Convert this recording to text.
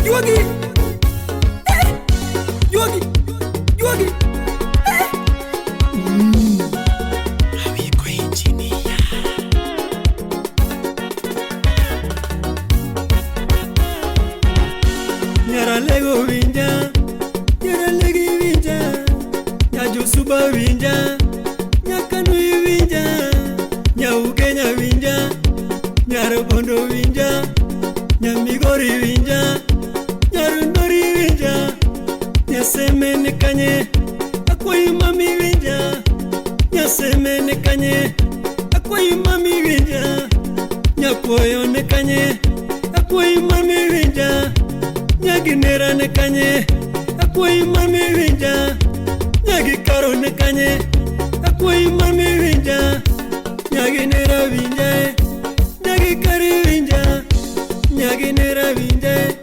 Yugi, Yugi, Yugi. Amigo engineer. Nyara lego winja, nyara legi winja, nyajo suba winja, nyakanui winja, nyaugenya winja, nyara bondo winja, nyamigori winja, nyarundori winja, nyasemene kanye, akwai mami winja, nyasemene kanye, akwai mami winja, nyakwoyo ne kanye, akwai mami winja, nyaginera ne kanye, akwai mami winja, nyagikaro ne kanye, akwai mami winja, nyaginera winja, nyagikari winja, nyaginera winja.